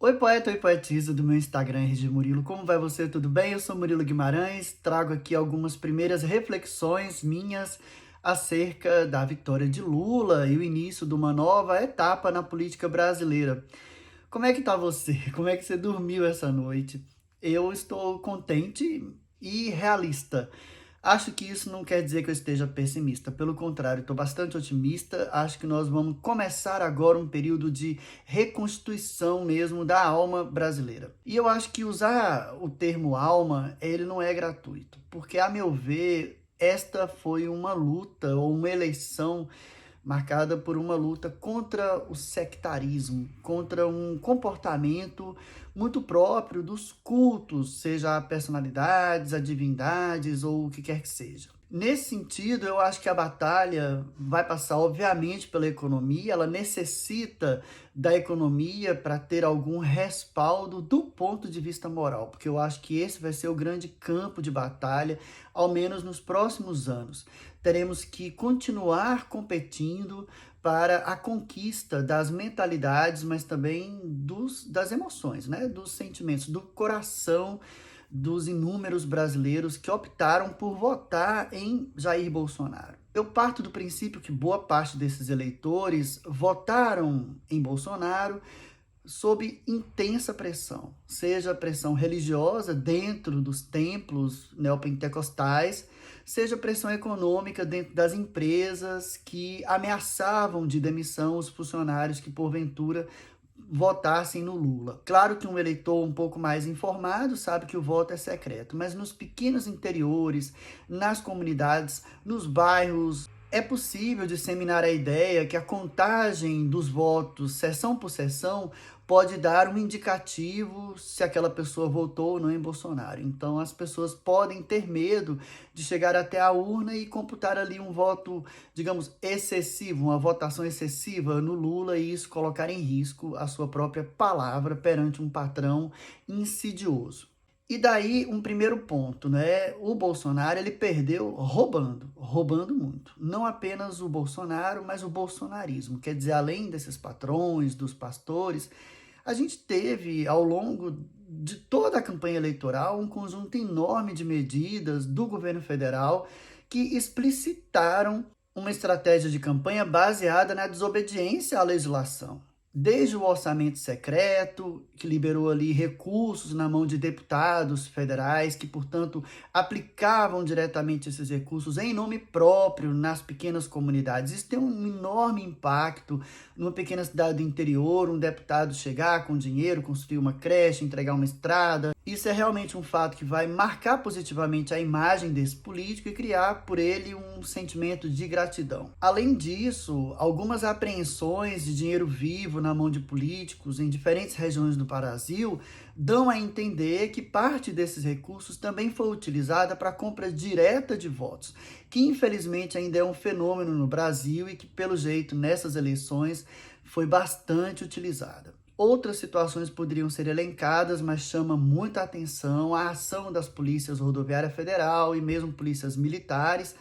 Oi, poeta, oi, poetisa do meu Instagram, RG Murilo. Como vai você? Tudo bem? Eu sou Murilo Guimarães, trago aqui algumas primeiras reflexões minhas acerca da vitória de Lula e o início de uma nova etapa na política brasileira. Como é que tá você? Como é que você dormiu essa noite? Eu estou contente e realista. Acho que isso não quer dizer que eu esteja pessimista, pelo contrário, estou bastante otimista. Acho que nós vamos começar agora um período de reconstituição mesmo da alma brasileira. E eu acho que usar o termo alma, ele não é gratuito, porque, a meu ver, esta foi uma luta ou uma eleição marcada por uma luta contra o sectarismo, contra um comportamento muito próprio dos cultos, seja a personalidades, a divindades ou o que quer que seja. Nesse sentido, eu acho que a batalha vai passar, obviamente, pela economia, ela necessita da economia para ter algum respaldo do ponto de vista moral, porque eu acho que esse vai ser o grande campo de batalha, ao menos nos próximos anos. Teremos que continuar competindo para a conquista das mentalidades, mas também das emoções, né? Dos sentimentos, do coração dos inúmeros brasileiros que optaram por votar em Jair Bolsonaro. Eu parto do princípio que boa parte desses eleitores votaram em Bolsonaro sob intensa pressão, seja pressão religiosa dentro dos templos neopentecostais, seja pressão econômica dentro das empresas que ameaçavam de demissão os funcionários que porventura votassem no Lula. Claro que um eleitor um pouco mais informado sabe que o voto é secreto, mas nos pequenos interiores, nas comunidades, nos bairros, é possível disseminar a ideia que a contagem dos votos, sessão por sessão, pode dar um indicativo se aquela pessoa votou ou não em Bolsonaro. Então, as pessoas podem ter medo de chegar até a urna e computar ali um voto, digamos, excessivo, uma votação excessiva no Lula e isso colocar em risco a sua própria palavra perante um patrão insidioso. E daí um primeiro ponto, né? O Bolsonaro ele perdeu roubando muito. Não apenas o Bolsonaro, mas o bolsonarismo. Quer dizer, além desses patrões, dos pastores, a gente teve ao longo de toda a campanha eleitoral um conjunto enorme de medidas do governo federal que explicitaram uma estratégia de campanha baseada na desobediência à legislação. Desde o orçamento secreto, que liberou ali recursos na mão de deputados federais, que, portanto, aplicavam diretamente esses recursos em nome próprio nas pequenas comunidades. Isso tem um enorme impacto numa pequena cidade do interior, um deputado chegar com dinheiro, construir uma creche, entregar uma estrada. Isso é realmente um fato que vai marcar positivamente a imagem desse político e criar por ele um sentimento de gratidão. Além disso, algumas apreensões de dinheiro vivo na mão de políticos em diferentes regiões do Brasil dão a entender que parte desses recursos também foi utilizada para a compra direta de votos, que infelizmente ainda é um fenômeno no Brasil e que, pelo jeito, nessas eleições foi bastante utilizada. Outras situações poderiam ser elencadas, mas chama muita atenção a ação das polícias rodoviária federal e mesmo polícias militares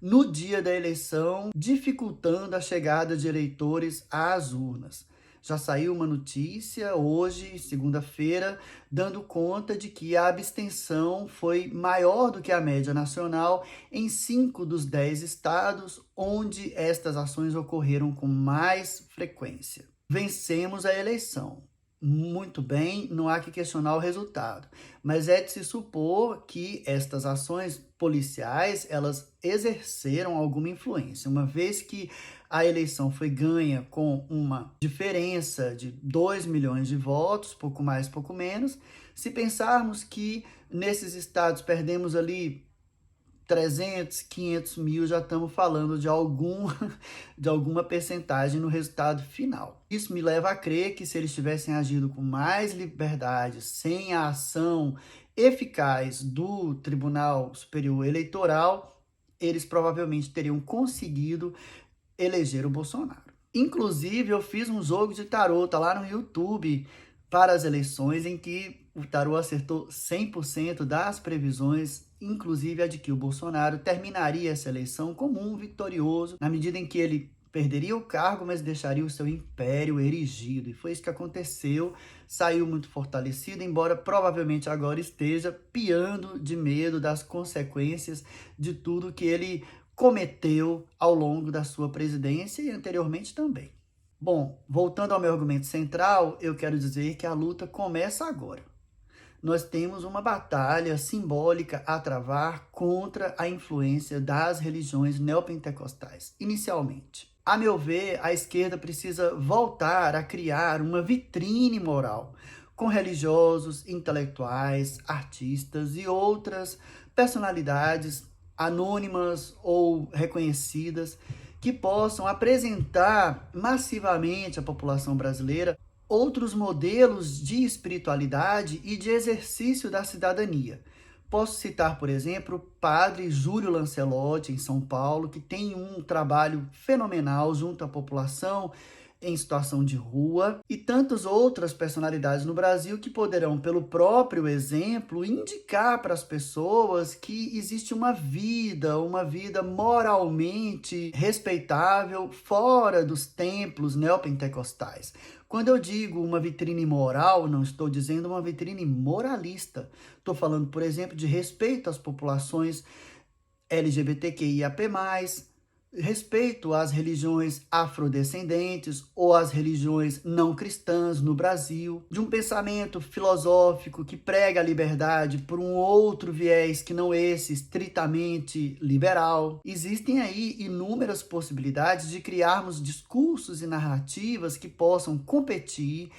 no dia da eleição, dificultando a chegada de eleitores às urnas. Já saiu uma notícia hoje, segunda-feira, dando conta de que a abstenção foi maior do que a média nacional em 5 dos 10 estados onde estas ações ocorreram com mais frequência. Vencemos a eleição. Muito bem, não há que questionar o resultado, mas é de se supor que estas ações policiais, elas exerceram alguma influência, uma vez que a eleição foi ganha com uma diferença de 2 milhões de votos, pouco mais, pouco menos. Se pensarmos que nesses estados perdemos ali 300, 500 mil, já estamos falando de alguma percentagem no resultado final. Isso me leva a crer que se eles tivessem agido com mais liberdade, sem a ação eficaz do Tribunal Superior Eleitoral, eles provavelmente teriam conseguido eleger o Bolsonaro. Inclusive, eu fiz um jogo de tarô, tá lá no YouTube, para as eleições, em que o tarô acertou 100% das previsões, inclusive a de que o Bolsonaro terminaria essa eleição como um vitorioso, na medida em que ele perderia o cargo, mas deixaria o seu império erigido. E foi isso que aconteceu. Saiu muito fortalecido, embora provavelmente agora esteja piando de medo das consequências de tudo que ele cometeu ao longo da sua presidência e anteriormente também. Bom, voltando ao meu argumento central, eu quero dizer que a luta começa agora. Nós temos uma batalha simbólica a travar contra a influência das religiões neopentecostais, inicialmente. A meu ver, a esquerda precisa voltar a criar uma vitrine moral com religiosos, intelectuais, artistas e outras personalidades anônimas ou reconhecidas que possam apresentar massivamente à população brasileira outros modelos de espiritualidade e de exercício da cidadania. Posso citar, por exemplo, o padre Júlio Lancelotti, em São Paulo, que tem um trabalho fenomenal junto à população em situação de rua, e tantas outras personalidades no Brasil que poderão, pelo próprio exemplo, indicar para as pessoas que existe uma vida moralmente respeitável fora dos templos neopentecostais. Quando eu digo uma vitrine moral, não estou dizendo uma vitrine moralista. Estou falando, por exemplo, de respeito às populações LGBTQIAP+, respeito às religiões afrodescendentes ou às religiões não cristãs no Brasil, de um pensamento filosófico que prega a liberdade por um outro viés que não esse estritamente liberal. Existem aí inúmeras possibilidades de criarmos discursos e narrativas que possam competir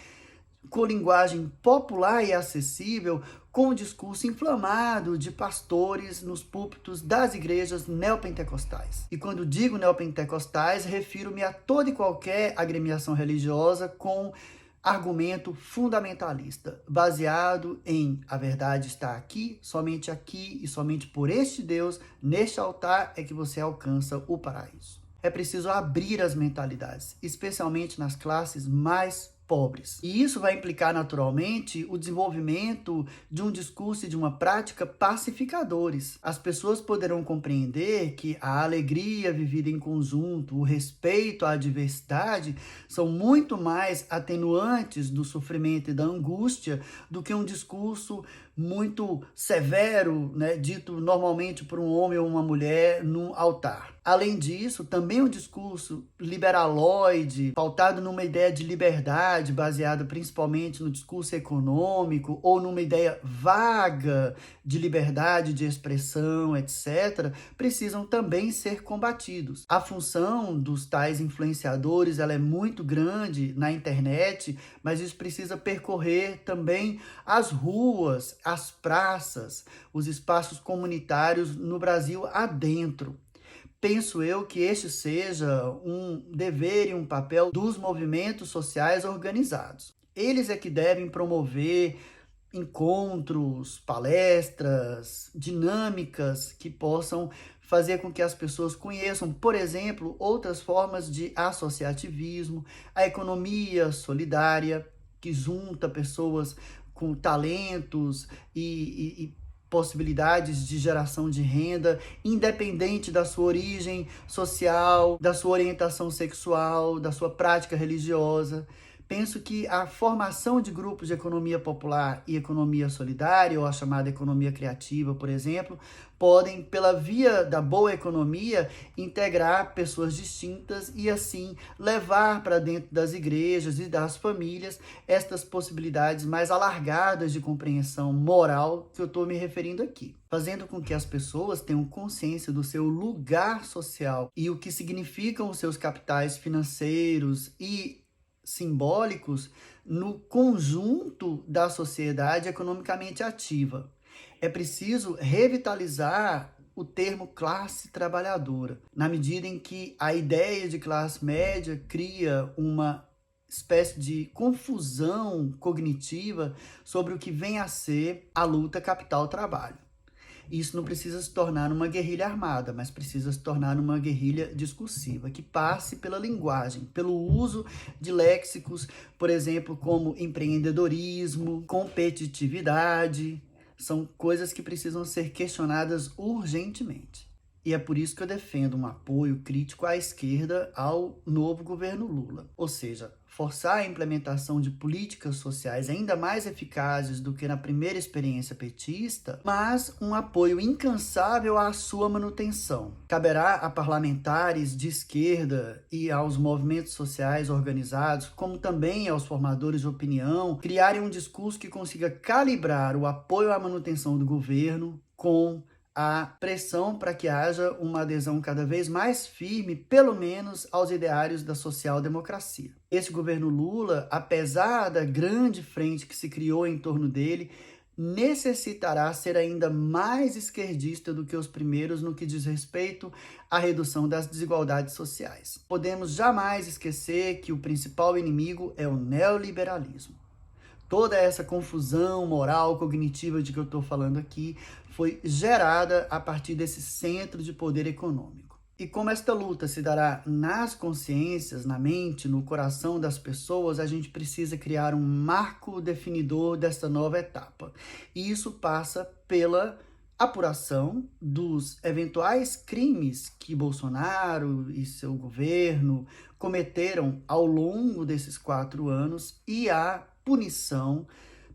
com linguagem popular e acessível com o discurso inflamado de pastores nos púlpitos das igrejas neopentecostais. E quando digo neopentecostais, refiro-me a toda e qualquer agremiação religiosa com argumento fundamentalista, baseado em a verdade está aqui e somente por este Deus, neste altar, é que você alcança o paraíso. É preciso abrir as mentalidades, especialmente nas classes mais pobres. E isso vai implicar naturalmente o desenvolvimento de um discurso e de uma prática pacificadores. As pessoas poderão compreender que a alegria vivida em conjunto, o respeito à diversidade, são muito mais atenuantes do sofrimento e da angústia do que um discurso muito severo, né, dito normalmente por um homem ou uma mulher no altar. Além disso, também um discurso liberaloide, pautado numa ideia de liberdade, baseado principalmente no discurso econômico, ou numa ideia vaga de liberdade de expressão, etc., precisam também ser combatidos. A função dos tais influenciadores ela é muito grande na internet, mas isso precisa percorrer também as ruas, as praças, os espaços comunitários no Brasil adentro. Penso eu que este seja um dever e um papel dos movimentos sociais organizados. Eles é que devem promover encontros, palestras, dinâmicas que possam fazer com que as pessoas conheçam, por exemplo, outras formas de associativismo, a economia solidária, que junta pessoas com talentos e possibilidades de geração de renda, independente da sua origem social, da sua orientação sexual, da sua prática religiosa. Penso que a formação de grupos de economia popular e economia solidária, ou a chamada economia criativa, por exemplo, podem, pela via da boa economia, integrar pessoas distintas e, assim, levar para dentro das igrejas e das famílias estas possibilidades mais alargadas de compreensão moral que eu estou me referindo aqui, fazendo com que as pessoas tenham consciência do seu lugar social e o que significam os seus capitais financeiros e simbólicos no conjunto da sociedade economicamente ativa. É preciso revitalizar o termo classe trabalhadora, na medida em que a ideia de classe média cria uma espécie de confusão cognitiva sobre o que vem a ser a luta capital-trabalho. Isso não precisa se tornar uma guerrilha armada, mas precisa se tornar uma guerrilha discursiva, que passe pela linguagem, pelo uso de léxicos, por exemplo, como empreendedorismo, competitividade. São coisas que precisam ser questionadas urgentemente. E é por isso que eu defendo um apoio crítico à esquerda ao novo governo Lula. Ou seja, forçar a implementação de políticas sociais ainda mais eficazes do que na primeira experiência petista, mas um apoio incansável à sua manutenção. Caberá a parlamentares de esquerda e aos movimentos sociais organizados, como também aos formadores de opinião, criarem um discurso que consiga calibrar o apoio à manutenção do governo com a pressão para que haja uma adesão cada vez mais firme, pelo menos, aos ideários da social-democracia. Esse governo Lula, apesar da grande frente que se criou em torno dele, necessitará ser ainda mais esquerdista do que os primeiros no que diz respeito à redução das desigualdades sociais. Podemos jamais esquecer que o principal inimigo é o neoliberalismo. Toda essa confusão moral, cognitiva de que eu estou falando aqui foi gerada a partir desse centro de poder econômico. E como esta luta se dará nas consciências, na mente, no coração das pessoas, a gente precisa criar um marco definidor desta nova etapa. E isso passa pela apuração dos eventuais crimes que Bolsonaro e seu governo cometeram ao longo desses 4 anos e a punição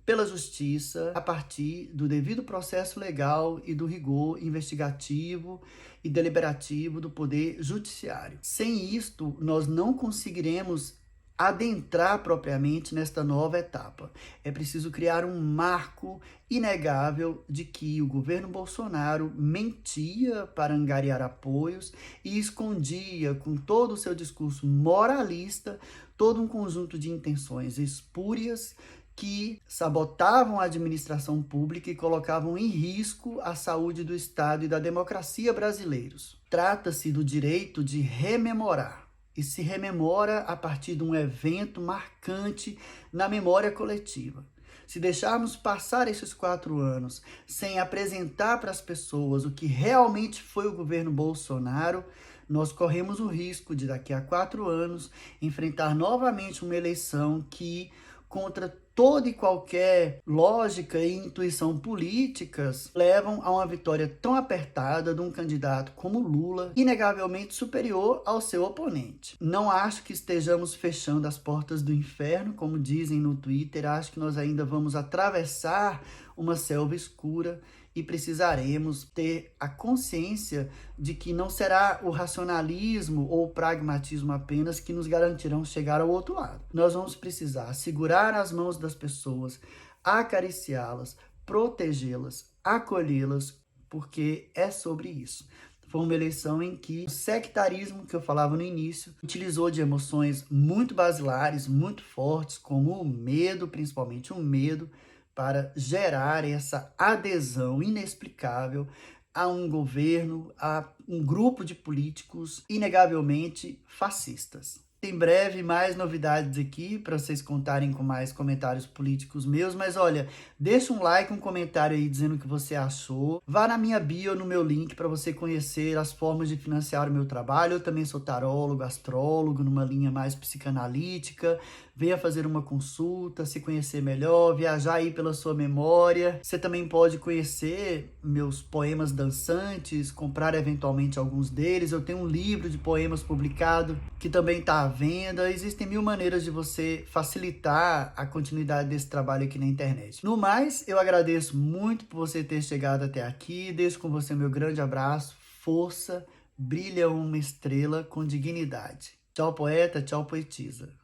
pela justiça a partir do devido processo legal e do rigor investigativo e deliberativo do poder judiciário. Sem isto, nós não conseguiremos adentrar propriamente nesta nova etapa. É preciso criar um marco inegável de que o governo Bolsonaro mentia para angariar apoios e escondia com todo o seu discurso moralista todo um conjunto de intenções espúrias que sabotavam a administração pública e colocavam em risco a saúde do Estado e da democracia brasileiros. Trata-se do direito de rememorar, e se rememora a partir de um evento marcante na memória coletiva. Se deixarmos passar esses 4 anos sem apresentar para as pessoas o que realmente foi o governo Bolsonaro, nós corremos o risco de, daqui a 4 anos, enfrentar novamente uma eleição que, contra toda e qualquer lógica e intuição políticas, levam a uma vitória tão apertada de um candidato como Lula, inegavelmente superior ao seu oponente. Não acho que estejamos fechando as portas do inferno, como dizem no Twitter. Acho que nós ainda vamos atravessar uma selva escura e precisaremos ter a consciência de que não será o racionalismo ou o pragmatismo apenas que nos garantirão chegar ao outro lado. Nós vamos precisar segurar as mãos das pessoas, acariciá-las, protegê-las, acolhê-las, porque é sobre isso. Foi uma eleição em que o sectarismo, que eu falava no início, utilizou de emoções muito basilares, muito fortes, como o medo, principalmente o medo, para gerar essa adesão inexplicável a um governo, a um grupo de políticos inegavelmente fascistas. Em breve, mais novidades aqui para vocês contarem com mais comentários políticos meus. Mas olha, deixa um like, um comentário aí dizendo o que você achou. Vá na minha bio, no meu link, para você conhecer as formas de financiar o meu trabalho. Eu também sou tarólogo, astrólogo, numa linha mais psicanalítica. Venha fazer uma consulta, se conhecer melhor, viajar aí pela sua memória. Você também pode conhecer meus poemas dançantes, comprar eventualmente alguns deles. Eu tenho um livro de poemas publicado que também está à venda. Existem 1000 maneiras de você facilitar a continuidade desse trabalho aqui na internet. No mais, eu agradeço muito por você ter chegado até aqui. Deixo com você meu grande abraço, força, brilha uma estrela com dignidade. Tchau, poeta, tchau, poetisa.